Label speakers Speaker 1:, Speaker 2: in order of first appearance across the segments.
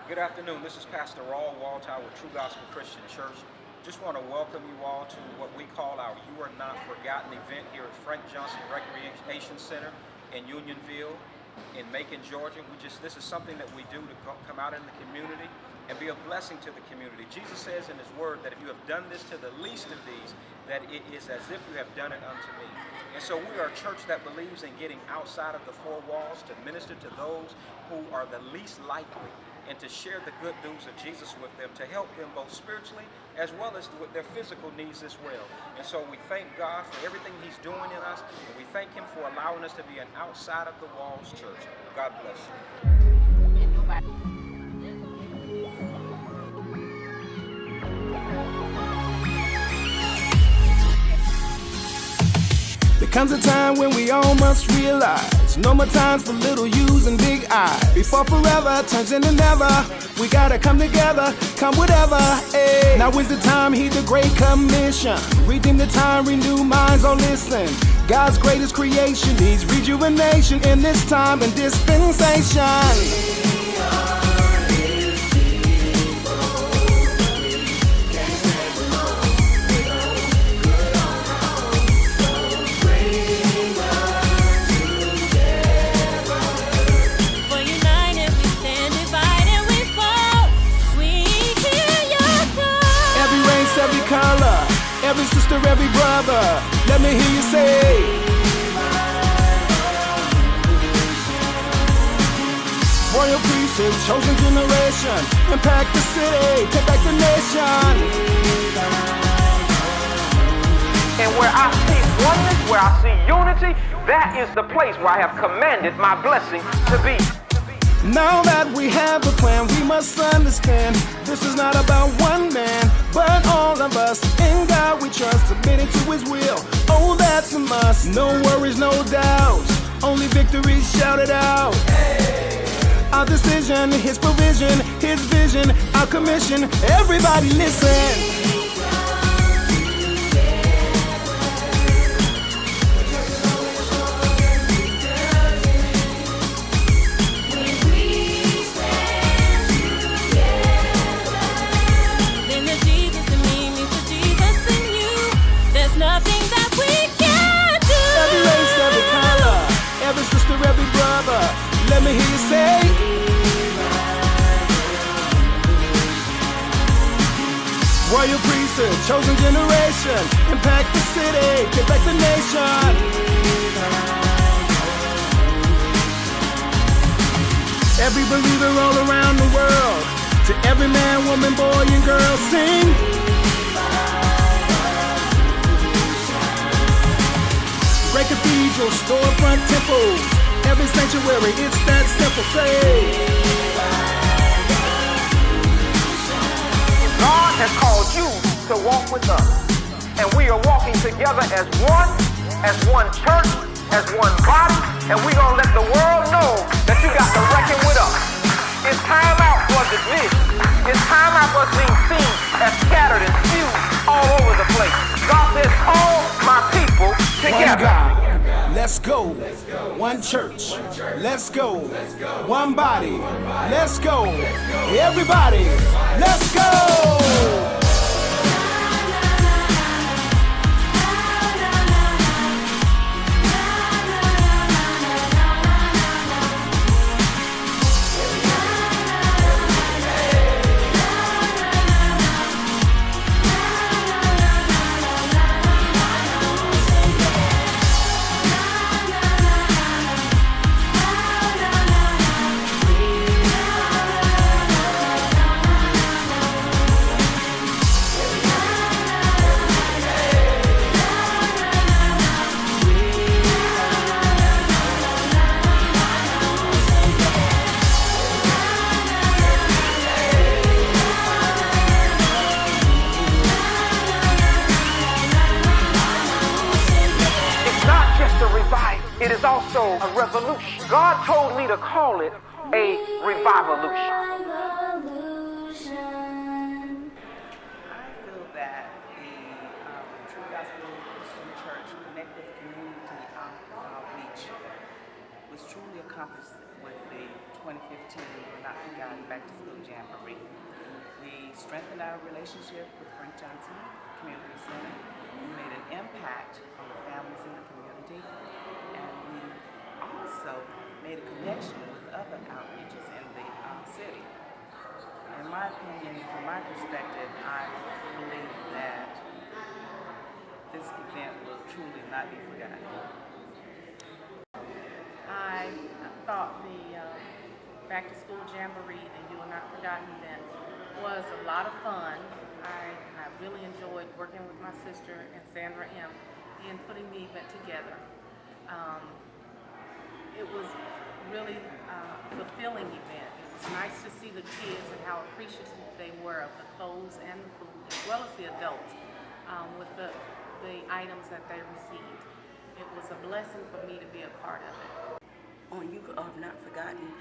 Speaker 1: Good afternoon. This is Pastor Ral Waltower with True Gospel Christian Church. Just want to welcome you all to what we call our You Are Not Forgotten event here at Frank Johnson Recreation Center in Unionville, in Macon, Georgia. This is something that we do to come out in the community and be a blessing to the community. Jesus says in his word that if you have done this to the least of these, that it is as if you have done it unto me. And so we are a church that believes in getting outside of the four walls to minister to those who are the least likely, and to share the good news of Jesus with them, to help them both spiritually as well as with their physical needs as well. And so we thank God for everything he's doing in us, and we thank him for allowing us to be an outside of the walls church. God bless you.
Speaker 2: There comes a time when we all must realize no more times for little U's and big I's. Before forever turns into never, we gotta come together, come whatever. Ay. Now is the time, heed the great commission. Redeem the time, renew minds, oh listen. God's greatest creation needs rejuvenation in this time and dispensation. Every sister, every brother, let me hear you say. Royal priesthood, chosen generation, impact the city, take back the nation.
Speaker 3: And where I see oneness, where I see unity, that is the place where I have commanded my blessing to be.
Speaker 2: Now that we have a plan, we must understand this is not about one man, but all of us. In God we trust, submitting to his will. Oh, that's a must. No worries, no doubts. Only victory shouted out. Hey. Our decision, his provision, his vision, our commission. Everybody listen. Let me hear you say. Royal priesthood, chosen generation, impact the city, get back the nation. Every believer all around the world, to every man, woman, boy, and girl, sing. Great cathedrals, storefront temples, every sanctuary, it's that simple. Say,
Speaker 3: God has called you to walk with us, and we are walking together as one church, as one body, and we're gonna let the world know that you got to reckon with us. It's time out for division. It's time out for us being seen as scattered and spewed all over the place. God says, call my people together.
Speaker 2: Let's go. One church. Let's go. One body. Let's go. Everybody, let's go.
Speaker 3: It is also a revolution. God told me to call it a revivolution.
Speaker 4: I feel that the True Gospel Christian Church Connective Community Outreach was truly accomplished with the 2015 We're Not Forgotten Back to School School Jamboree. We strengthened our relationship with Frank Johnson Community Center. We made an impact on the families in the community, and we also made a connection with other outreaches in the city. In my opinion, from my perspective, I believe that this event will truly not be forgotten.
Speaker 5: I thought the Back to School Jamboree, the You Are Not Forgotten event, was a lot of fun. I really enjoyed working with my sister and Sandra M. in putting the event together. It was really a fulfilling event. It was nice to see the kids and how appreciative they were of the clothes and the food, as well as the adults, with the items that they received. It was a blessing for me to be a part of it.
Speaker 6: On You Are Not Forgotten,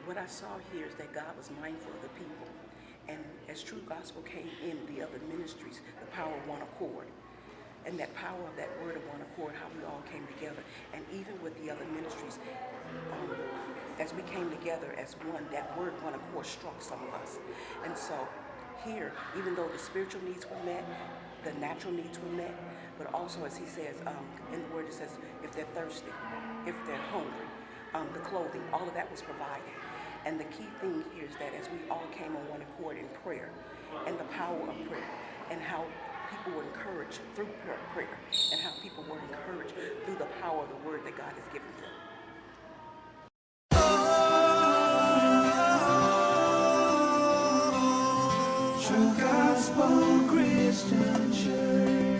Speaker 6: what I saw here is that God was mindful of the people. And as True Gospel came in the other ministries, the power of one accord. And that power of that word of one accord, how we all came together. And even with the other ministries, as we came together as one, that word one accord struck some of us. And so here, even though the spiritual needs were met, the natural needs were met, but also as he says, in the word it says, if they're thirsty, if they're hungry, the clothing, all of that was provided. And the key thing here is that as we all came on one accord in prayer, and the power of prayer, and how people were encouraged through prayer, and how people were encouraged through the power of the word that God has given them.
Speaker 2: True Gospel Christian Church.